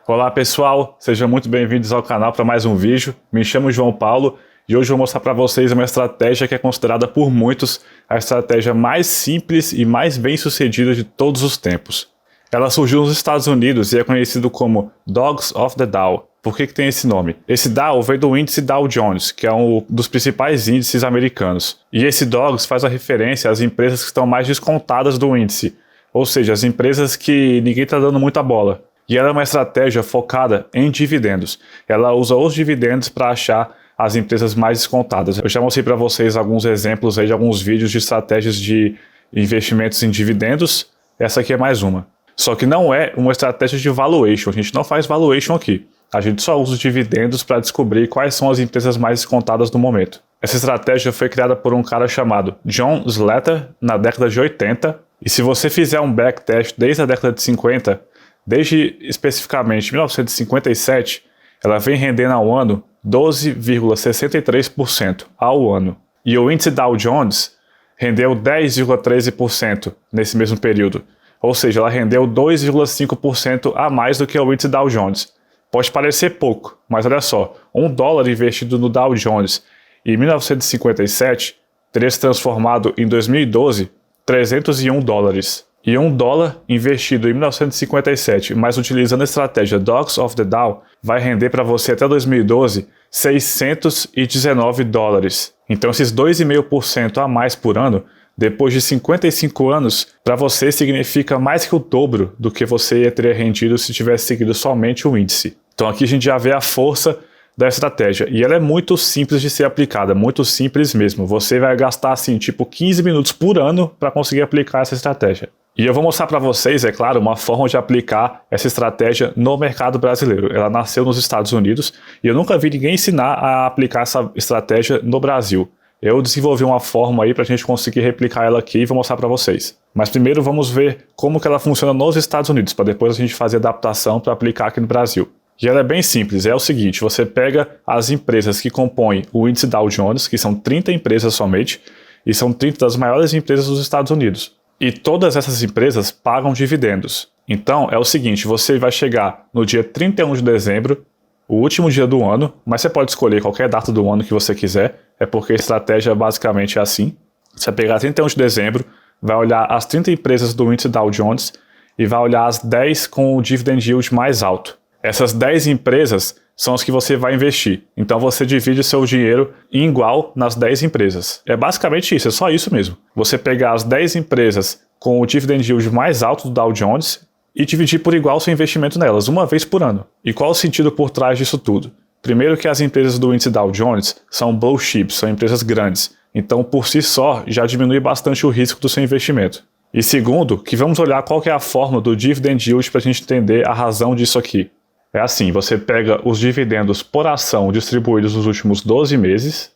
Olá pessoal, sejam muito bem-vindos ao canal para mais um vídeo. Me chamo João Paulo e hoje vou mostrar para vocês uma estratégia que é considerada por muitos a estratégia mais simples e mais bem sucedida de todos os tempos. Ela surgiu nos Estados Unidos e é conhecido como Dogs of the Dow. Por que tem esse nome? Esse Dow veio do índice Dow Jones, que é um dos principais índices americanos. E esse Dogs faz a referência às empresas que estão mais descontadas do índice, ou seja, as empresas que ninguém está dando muita bola. E ela é uma estratégia focada em dividendos. Ela usa os dividendos para achar as empresas mais descontadas. Eu já mostrei para vocês alguns exemplos aí de alguns vídeos de estratégias de investimentos em dividendos. Essa aqui é mais uma. Só que não é uma estratégia de valuation. A gente não faz valuation aqui. A gente só usa os dividendos para descobrir quais são as empresas mais descontadas no momento. Essa estratégia foi criada por um cara chamado John Slater na década de 80. E se você fizer um backtest desde a década de 50, desde especificamente 1957, ela vem rendendo ao ano 12,63% ao ano. E o índice Dow Jones rendeu 10,13% nesse mesmo período. Ou seja, ela rendeu 2,5% a mais do que o índice Dow Jones. Pode parecer pouco, mas olha só, $1 investido no Dow Jones em 1957 teria se transformado em 2012 $301. E $1 investido em 1957, mas utilizando a estratégia Dogs of the Dow, vai render para você até 2012 $619. Então esses 2,5% a mais por ano, depois de 55 anos, para você significa mais que o dobro do que você teria rendido se tivesse seguido somente o índice. Então aqui a gente já vê a força da estratégia, e ela é muito simples de ser aplicada, muito simples mesmo. Você vai gastar assim, tipo 15 minutos por ano para conseguir aplicar essa estratégia. E eu vou mostrar para vocês, é claro, uma forma de aplicar essa estratégia no mercado brasileiro. Ela nasceu nos Estados Unidos e eu nunca vi ninguém ensinar a aplicar essa estratégia no Brasil. Eu desenvolvi uma forma aí para a gente conseguir replicar ela aqui e vou mostrar para vocês. Mas primeiro vamos ver como que ela funciona nos Estados Unidos, para depois a gente fazer adaptação para aplicar aqui no Brasil. E ela é bem simples, é o seguinte, você pega as empresas que compõem o índice Dow Jones, que são 30 empresas somente, e são 30 das maiores empresas dos Estados Unidos. E todas essas empresas pagam dividendos. Então é o seguinte, você vai chegar no dia 31 de dezembro, o último dia do ano, mas você pode escolher qualquer data do ano que você quiser, é porque a estratégia basicamente é assim. Você vai pegar 31 de dezembro, vai olhar as 30 empresas do índice Dow Jones e vai olhar as 10 com o dividend yield mais alto. Essas 10 empresas são as que você vai investir. Então você divide o seu dinheiro em igual nas 10 empresas. É basicamente isso, é só isso mesmo. Você pegar as 10 empresas com o dividend yield mais alto do Dow Jones e dividir por igual o seu investimento nelas, uma vez por ano. E qual o sentido por trás disso tudo? Primeiro que as empresas do índice Dow Jones são blue chips, são empresas grandes. Então por si só já diminui bastante o risco do seu investimento. E segundo, que vamos olhar qual que é a fórmula do dividend yield para a gente entender a razão disso aqui. É assim, você pega os dividendos por ação distribuídos nos últimos 12 meses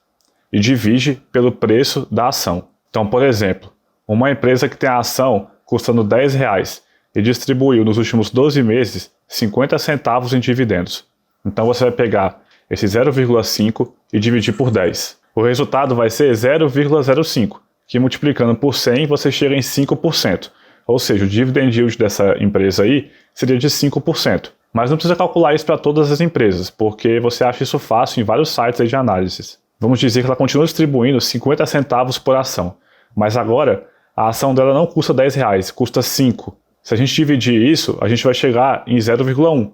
e divide pelo preço da ação. Então, por exemplo, uma empresa que tem a ação custando R$10 e distribuiu nos últimos 12 meses 50 centavos em dividendos. Então você vai pegar esse 0,5 e dividir por 10. O resultado vai ser 0,05, que multiplicando por 100 você chega em 5%. Ou seja, o dividend yield dessa empresa aí seria de 5%. Mas não precisa calcular isso para todas as empresas, porque você acha isso fácil em vários sites aí de análises. Vamos dizer que ela continua distribuindo 50 centavos por ação, mas agora a ação dela não custa R$10, custa 5. Se a gente dividir isso, a gente vai chegar em 0,1,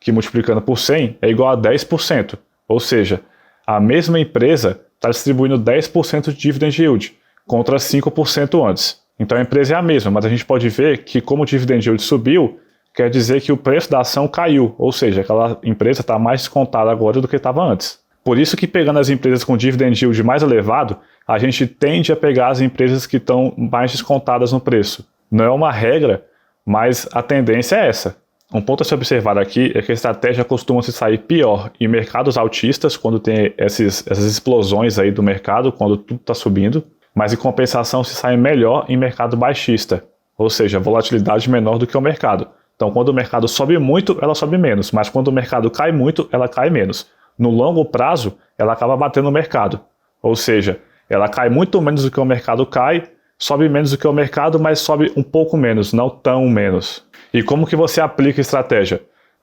que multiplicando por 100 é igual a 10%. Ou seja, a mesma empresa está distribuindo 10% de dividend yield, contra 5% antes. Então a empresa é a mesma, mas a gente pode ver que como o dividend yield subiu, quer dizer que o preço da ação caiu, ou seja, aquela empresa está mais descontada agora do que estava antes. Por isso que pegando as empresas com dividend yield mais elevado, a gente tende a pegar as empresas que estão mais descontadas no preço. Não é uma regra, mas a tendência é essa. Um ponto a se observar aqui é que a estratégia costuma se sair pior em mercados altistas, quando tem essas explosões aí do mercado, quando tudo está subindo, mas em compensação se sai melhor em mercado baixista, ou seja, volatilidade menor do que o mercado. Então, quando o mercado sobe muito, ela sobe menos, mas quando o mercado cai muito, ela cai menos. No longo prazo, ela acaba batendo no mercado. Ou seja, ela cai muito menos do que o mercado cai, sobe menos do que o mercado, mas sobe um pouco menos, não tão menos. E como que você aplica a estratégia?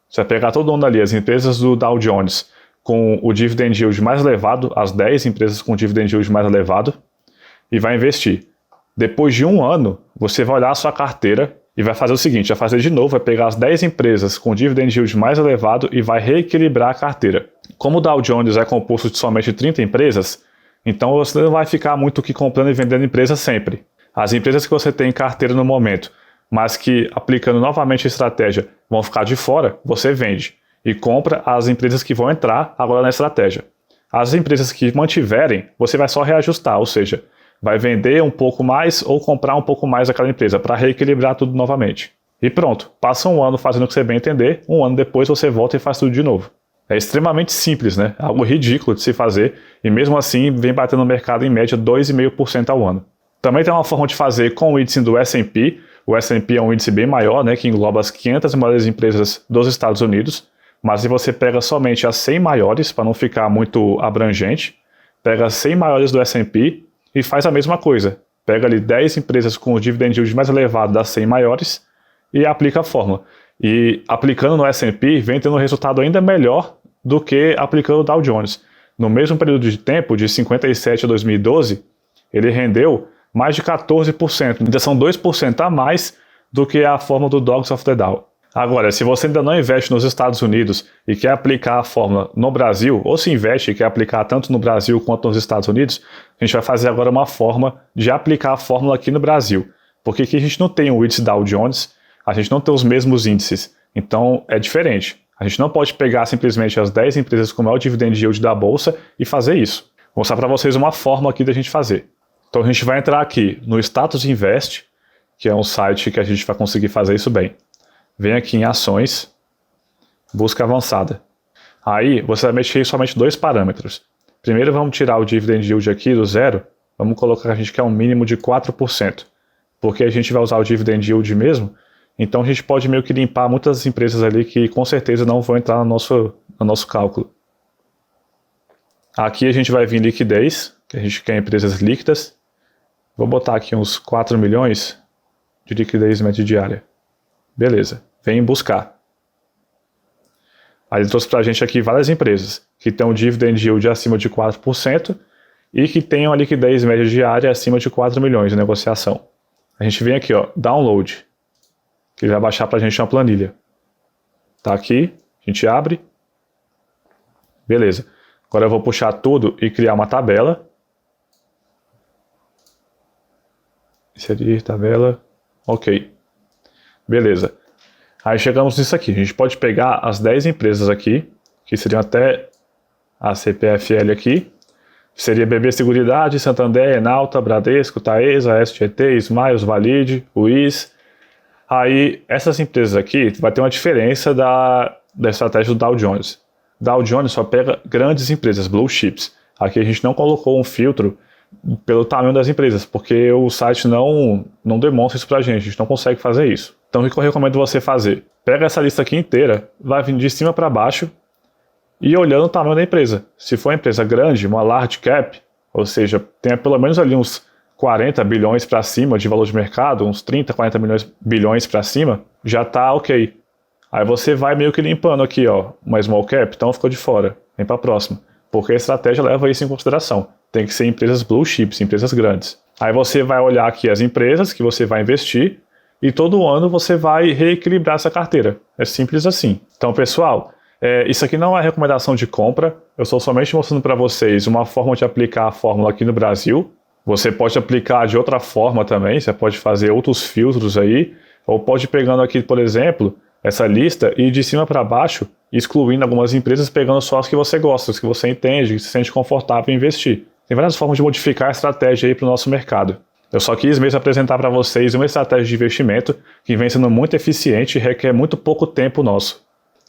Você vai pegar todo mundo ali, as empresas do Dow Jones com o dividend yield mais elevado, as 10 empresas com o dividend yield mais elevado, e vai investir. Depois de um ano, você vai olhar a sua carteira e vai fazer o seguinte, vai fazer de novo, vai pegar as 10 empresas com o dividend yield mais elevado e vai reequilibrar a carteira. Como o Dow Jones é composto de somente 30 empresas, então você não vai ficar muito que comprando e vendendo empresas sempre. As empresas que você tem em carteira no momento, mas que aplicando novamente a estratégia vão ficar de fora, você vende e compra as empresas que vão entrar agora na estratégia. As empresas que mantiverem, você vai só reajustar, ou seja, vai vender um pouco mais ou comprar um pouco mais daquela empresa para reequilibrar tudo novamente. E pronto, passa um ano fazendo o que você bem entender, um ano depois você volta e faz tudo de novo. É extremamente simples, né? Algo ridículo de se fazer e mesmo assim vem batendo no mercado em média 2,5% ao ano. Também tem uma forma de fazer com o índice do S&P. O S&P é um índice bem maior, né, que engloba as 500 maiores empresas dos Estados Unidos, mas se você pega somente as 100 maiores, para não ficar muito abrangente, pega as 100 maiores do S&P e faz a mesma coisa. Pega ali 10 empresas com o dividend yield mais elevado das 100 maiores e aplica a fórmula. E aplicando no S&P, vem tendo um resultado ainda melhor do que aplicando o Dow Jones. No mesmo período de tempo, de 57 a 2012, ele rendeu mais de 14%. Ainda são 2% a mais do que a fórmula do Dogs of the Dow. Agora, se você ainda não investe nos Estados Unidos e quer aplicar a fórmula no Brasil, ou se investe e quer aplicar tanto no Brasil quanto nos Estados Unidos, a gente vai fazer agora uma forma de aplicar a fórmula aqui no Brasil. Porque aqui a gente não tem o índice Dow Jones, a gente não tem os mesmos índices, então é diferente. A gente não pode pegar simplesmente as 10 empresas com o maior dividend yield da bolsa e fazer isso. Vou mostrar para vocês uma forma aqui da gente fazer. Então a gente vai entrar aqui no Status Invest, que é um site que a gente vai conseguir fazer isso bem. Vem aqui em ações, busca avançada. Aí você vai mexer somente dois parâmetros. Primeiro vamos tirar o dividend yield aqui do zero, vamos colocar que a gente quer um mínimo de 4%, porque a gente vai usar o dividend yield mesmo, então a gente pode meio que limpar muitas empresas ali que com certeza não vão entrar no nosso cálculo. Aqui a gente vai vir liquidez, que a gente quer empresas líquidas. Vou botar aqui uns 4 milhões de liquidez média diária. Beleza, vem buscar. Aí ele trouxe para a gente aqui várias empresas que têm um dividend yield acima de 4% e que tenham a liquidez média diária acima de 4 milhões de negociação. A gente vem aqui, ó, download, que ele vai baixar para a gente uma planilha. Tá aqui, a gente abre. Beleza. Agora eu vou puxar tudo e criar uma tabela. Inserir tabela. Ok. Beleza. Aí chegamos nisso aqui. A gente pode pegar as 10 empresas aqui, que seriam até a CPFL aqui. Seria BB Seguridade, Santander, Enalta, Bradesco, Taesa, SGT, Smiles, Valide, UIS. Aí essas empresas aqui vai ter uma diferença da estratégia do Dow Jones. Dow Jones só pega grandes empresas, blue chips. Aqui a gente não colocou um filtro pelo tamanho das empresas, porque o site não demonstra isso pra gente, a gente não consegue fazer isso. Então o que eu recomendo você fazer? Pega essa lista aqui inteira, vai vir de cima para baixo e olhando o tamanho da empresa. Se for uma empresa grande, uma large cap, ou seja, tenha pelo menos ali uns 40 bilhões para cima de valor de mercado, uns 30, 40 bilhões para cima, já tá ok. Aí você vai meio que limpando aqui, ó, uma small cap, então ficou de fora, vem para a próxima. Porque a estratégia leva isso em consideração. Tem que ser empresas blue chips, empresas grandes. Aí você vai olhar aqui as empresas que você vai investir e todo ano você vai reequilibrar essa carteira. É simples assim. Então, pessoal, isso aqui não é recomendação de compra. Eu estou somente mostrando para vocês uma forma de aplicar a fórmula aqui no Brasil. Você pode aplicar de outra forma também. Você pode fazer outros filtros aí. Ou pode ir pegando aqui, por exemplo, essa lista e ir de cima para baixo, excluindo algumas empresas, pegando só as que você gosta, as que você entende, que se sente confortável em investir. Tem várias formas de modificar a estratégia aí para o nosso mercado. Eu só quis mesmo apresentar para vocês uma estratégia de investimento que vem sendo muito eficiente e requer muito pouco tempo nosso.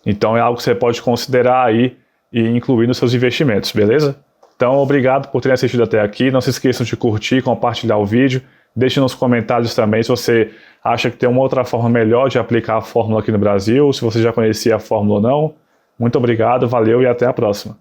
Então é algo que você pode considerar aí e incluir nos seus investimentos, beleza? Então obrigado por terem assistido até aqui. Não se esqueçam de curtir, compartilhar o vídeo. Deixe nos comentários também se você acha que tem uma outra forma melhor de aplicar a fórmula aqui no Brasil, se você já conhecia a fórmula ou não. Muito obrigado, valeu e até a próxima.